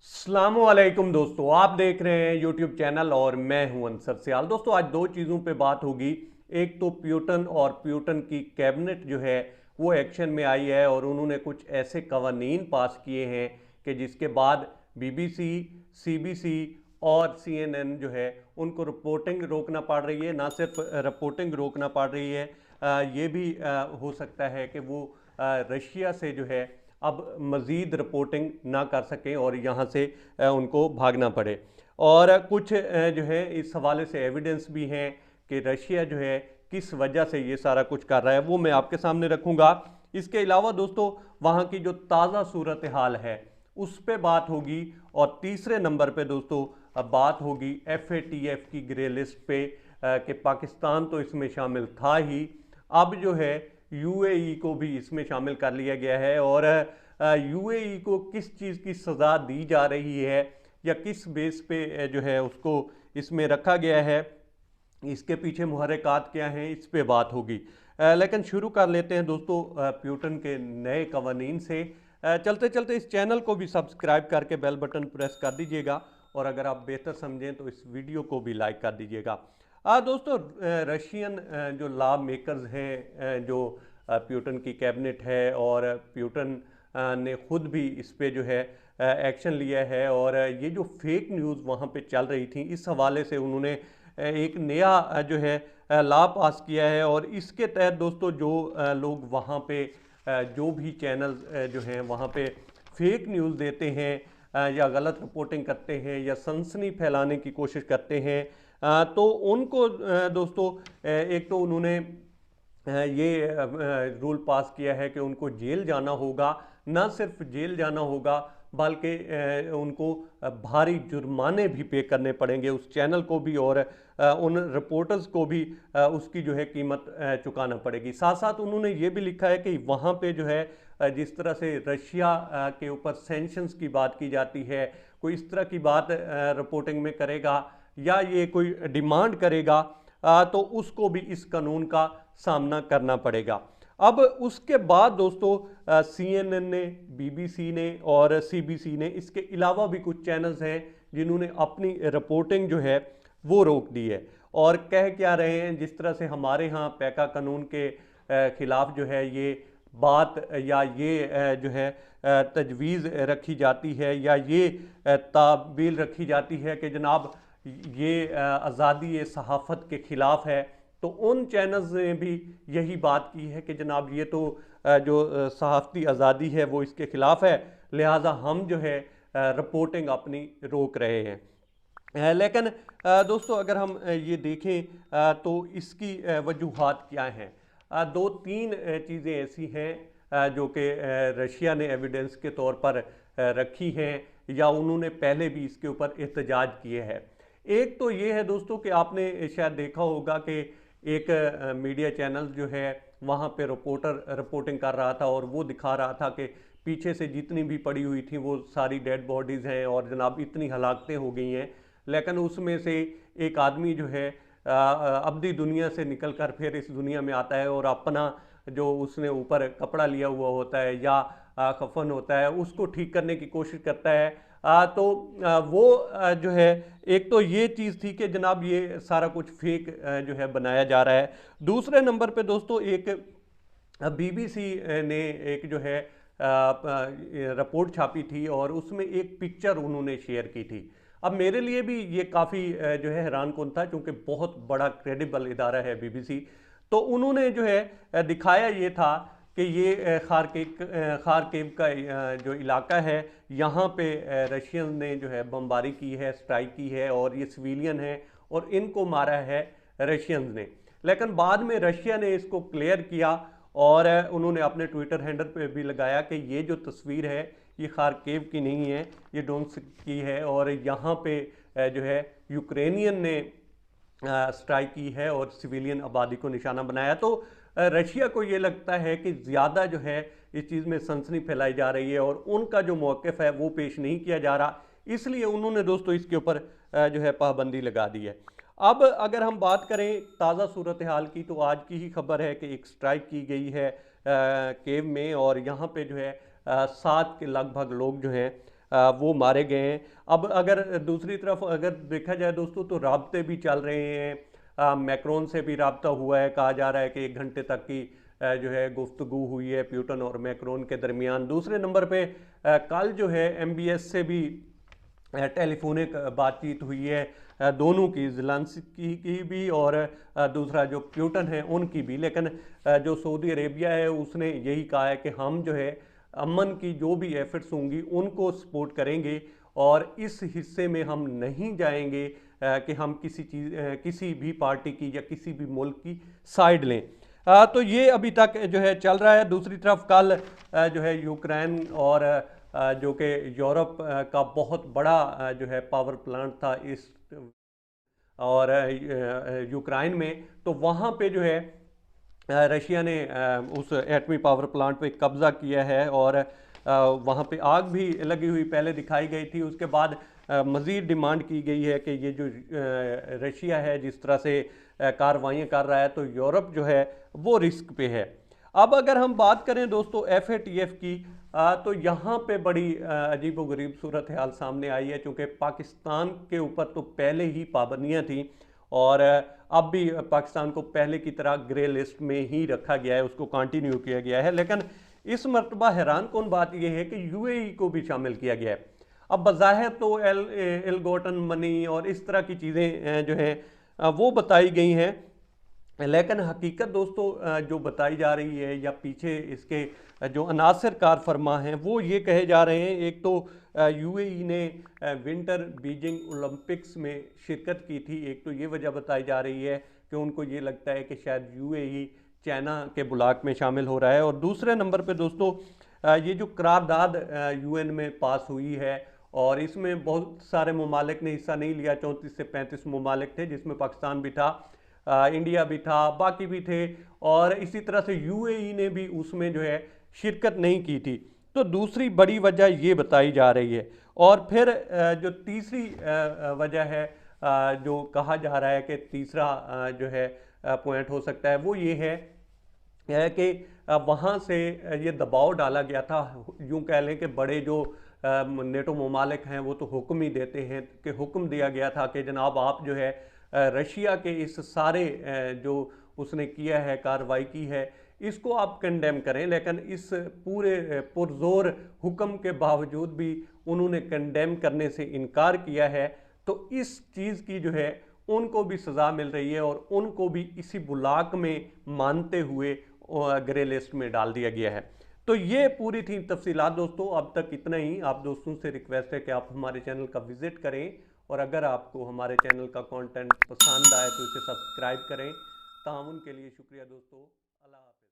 अस्सलामुअलैकुम दोस्तों, आप देख रहे हैं यूट्यूब चैनल और मैं हूं अंसर सियाल। दोस्तों आज दो चीज़ों पे बात होगी। एक तो प्यूटन और प्यूटन की कैबिनेट जो है वो एक्शन में आई है और उन्होंने कुछ ऐसे कवानीन पास किए हैं कि जिसके बाद बीबीसी, सीबीसी और सीएनएन जो है उनको रिपोर्टिंग रोकना पड़ रही है। ना सिर्फ रिपोर्टिंग रोकना पड़ रही है, ये भी हो सकता है कि वो रशिया से जो है अब मज़ीद रिपोर्टिंग ना कर सकें और यहाँ से उनको भागना पड़े। और कुछ जो है इस हवाले से एविडेंस भी हैं कि रशिया जो है किस वजह से ये सारा कुछ कर रहा है, वो मैं आपके सामने रखूँगा। इसके अलावा दोस्तों वहाँ की जो ताज़ा सूरत हाल है उस पर बात होगी। और तीसरे नंबर पे दोस्तों अब बात होगी FATF की ग्रे लिस्ट पे कि पाकिस्तान तो इसमें शामिल था ही, अब जो है यूएई को भी इसमें शामिल कर लिया गया है। और यूएई को किस चीज़ की सज़ा दी जा रही है या किस बेस पे जो है उसको इसमें रखा गया है, इसके पीछे मुहर्रिकात क्या हैं, इस पे बात होगी। लेकिन शुरू कर लेते हैं दोस्तों प्यूटन के नए कवानीन से। चलते चलते इस चैनल को भी सब्सक्राइब करके बेल बटन प्रेस कर दीजिएगा और अगर आप बेहतर समझें तो इस वीडियो को भी लाइक कर दीजिएगा। दोस्तों रशियन जो लॉ मेकर्स हैं, जो प्यूटन की कैबिनेट है और प्यूटन ने खुद भी इस पे जो है एक्शन लिया है। और ये जो फेक न्यूज़ वहाँ पे चल रही थी, इस हवाले से उन्होंने एक नया जो है लॉ पास किया है। और इसके तहत दोस्तों जो लोग वहाँ पे जो भी चैनल्स जो हैं वहाँ पे फेक न्यूज़ देते हैं या गलत रिपोर्टिंग करते हैं या सनसनी फैलाने की कोशिश करते हैं, तो उनको दोस्तों एक तो उन्होंने ये रूल पास किया है कि उनको जेल जाना होगा। ना सिर्फ जेल जाना होगा बल्कि उनको भारी जुर्माने भी पे करने पड़ेंगे उस चैनल को भी और उन रिपोर्टर्स को भी उसकी जो है कीमत चुकाना पड़ेगी। साथ साथ उन्होंने ये भी लिखा है कि वहाँ पे जो है जिस तरह से रशिया के ऊपर सैंक्शंस की बात की जाती है, कोई इस तरह की बात रिपोर्टिंग में करेगा या ये कोई डिमांड करेगा तो उसको भी इस कानून का सामना करना पड़ेगा। अब उसके बाद दोस्तों CNN ने, BBC ने और CBC ने, इसके अलावा भी कुछ चैनल्स हैं जिन्होंने अपनी रिपोर्टिंग जो है वो रोक दी है। और कह क्या रहे हैं, जिस तरह से हमारे यहाँ पैका कानून के खिलाफ जो है ये बात या ये जो है तजवीज़ रखी जाती है या ये ताबील रखी जाती है कि जनाब ये आज़ादी सहाफ़त के ख़िलाफ़ है, तो उन चैनल्स ने भी यही बात की है कि जनाब ये तो जो सहाफ़ती आज़ादी है वो इसके ख़िलाफ़ है, लिहाजा हम जो है रिपोर्टिंग अपनी रोक रहे हैं। लेकिन दोस्तों अगर हम ये देखें तो इसकी वजूहात क्या हैं। दो तीन चीज़ें ऐसी हैं जो कि रशिया ने एविडेंस के तौर पर रखी हैं या उन्होंने पहले भी इसके ऊपर एहतजाज किए हैं। एक तो ये है दोस्तों कि आपने शायद देखा होगा कि एक मीडिया चैनल जो है वहाँ पे रिपोर्टर रिपोर्टिंग कर रहा था और वो दिखा रहा था कि पीछे से जितनी भी पड़ी हुई थी वो सारी डेड बॉडीज़ हैं और जनाब इतनी हलाकतें हो गई हैं। लेकिन उसमें से एक आदमी जो है अब्दी दुनिया से निकल कर फिर इस दुनिया में आता है और अपना जो उसने ऊपर कपड़ा लिया हुआ होता है या कफन होता है उसको ठीक करने की कोशिश करता है। तो वो जो है एक तो ये चीज़ थी कि जनाब ये सारा कुछ फेक जो है बनाया जा रहा है। दूसरे नंबर पे दोस्तों एक BBC ने एक जो है रिपोर्ट छापी थी और उसमें एक पिक्चर उन्होंने शेयर की थी। अब मेरे लिए भी ये काफ़ी जो है हैरान कुन था क्योंकि बहुत बड़ा क्रेडिबल इदारा है BBC। तो उन्होंने जो है दिखाया ये था कि ये खारकिव का जो इलाका है यहाँ पे रशियन ने जो है बमबारी की है, स्ट्राइक की है और ये सिविलियन है और इनको मारा है रशियंस ने। लेकिन बाद में रशिया ने इसको क्लियर किया और उन्होंने अपने ट्विटर हैंडल पे भी लगाया कि ये जो तस्वीर है ये खारकिव की नहीं है, ये डोनेट्स्क की है और यहाँ पे जो है यूक्रेनियन ने स्ट्राइक की है और सिविलियन आबादी को निशाना बनाया। तो रशिया को ये लगता है कि ज़्यादा जो है इस चीज़ में सनसनी फैलाई जा रही है और उनका जो मौक़िफ़ है वो पेश नहीं किया जा रहा, इसलिए उन्होंने दोस्तों इसके ऊपर जो है पाबंदी लगा दी है। अब अगर हम बात करें ताज़ा सूरत हाल की तो आज की ही खबर है कि एक स्ट्राइक की गई है केव में और यहाँ पे जो है 7 के लगभग लोग जो हैं वो मारे गए हैं। अब अगर दूसरी तरफ अगर देखा जाए दोस्तों तो राब्ते भी चल रहे हैं, मैक्रोन से भी राब्ता हुआ है, कहा जा रहा है कि 1 घंटे तक की जो है गुफ्तगू हुई है प्यूटन और मैक्रोन के दरमियान। दूसरे नंबर पे कल जो है MBS से भी टेलीफोनिक बातचीत हुई है, दोनों की, ज़ेलेंस्की की भी और दूसरा जो प्यूटन है उनकी भी। लेकिन जो सऊदी अरेबिया है उसने यही कहा है कि हम जो है अमन की जो भी एफर्ट्स होंगी उनको सपोर्ट करेंगे और इस हिस्से में हम नहीं जाएंगे कि हम किसी भी पार्टी की या किसी भी मुल्क की साइड लें। तो ये अभी तक जो है चल रहा है। दूसरी तरफ कल जो है यूक्रेन और जो कि यूरोप का बहुत बड़ा जो है पावर प्लांट था इस और यूक्रेन में, तो वहाँ पे जो है रशिया ने उस एटमी पावर प्लांट पे कब्जा किया है और वहाँ पे आग भी लगी हुई पहले दिखाई गई थी। उसके बाद मज़ीद डिमांड की गई है कि ये जो रशिया है जिस तरह से कार्रवाइयाँ कर रहा है तो यूरोप जो है वो रिस्क पे है। अब अगर हम बात करें दोस्तों FATF की, तो यहाँ पे बड़ी अजीबोगरीब सूरत हाल सामने आई है, क्योंकि पाकिस्तान के ऊपर तो पहले ही पाबंदियाँ थी और अब भी पाकिस्तान को पहले की तरह ग्रे लिस्ट में ही रखा गया है, उसको कंटिन्यू किया गया है। लेकिन इस मरतबा हैरान कौन बात यह है कि UAE को भी शामिल किया गया है। अब बज़ाहिर तो इल गोटन मनी और इस तरह की चीज़ें जो हैं वो बताई गई हैं, लेकिन हकीकत दोस्तों जो बताई जा रही है या पीछे इसके जो अनासर कार फरमा हैं वो ये कहे जा रहे हैं। एक तो UAE ने विंटर बीजिंग ओलंपिक्स में शिरकत की थी, एक तो ये वजह बताई जा रही है कि उनको ये लगता है कि शायद UAE चाइना के ब्लॉक में शामिल हो रहा है। और दूसरे नंबर पे दोस्तों ये जो करारदाद UN में पास हुई है और इसमें बहुत सारे ममालिक ने हिस्सा नहीं लिया, 34 से 35 ममालिक थे जिसमें पाकिस्तान भी था, इंडिया भी था, बाकी भी थे, और इसी तरह से UAE ने भी उसमें जो है शिरकत नहीं की थी। तो दूसरी बड़ी वजह ये बताई जा रही है। और फिर जो तीसरी वजह है, जो कहा जा रहा है कि तीसरा जो है पॉइंट हो सकता है वो ये है कि वहाँ से ये दबाव डाला गया था, यूँ कह लें कि बड़े जो नेटो ममालिक हैं वो तो हुक्म ही देते हैं कि हुक्म दिया गया था कि जनाब आप जो है रशिया के इस सारे जो उसने किया है, कार्रवाई की है, इसको आप कंडेम करें। लेकिन इस पूरे पुरजोर हुक्म के बावजूद भी उन्होंने कंडेम करने से इनकार किया है। तो इस चीज़ की जो है उनको भी सज़ा मिल रही है और उनको भी इसी ब्लॉक में मानते हुए ग्रे लिस्ट में डाल दिया गया है। तो ये पूरी थी तफसीलात दोस्तों, अब तक इतना ही। आप दोस्तों से रिक्वेस्ट है कि आप हमारे चैनल का विजिट करें और अगर आपको हमारे चैनल का कंटेंट पसंद आए तो इसे सब्सक्राइब करें। ताउन के लिए शुक्रिया दोस्तों। अल्लाह हाफ़िज़।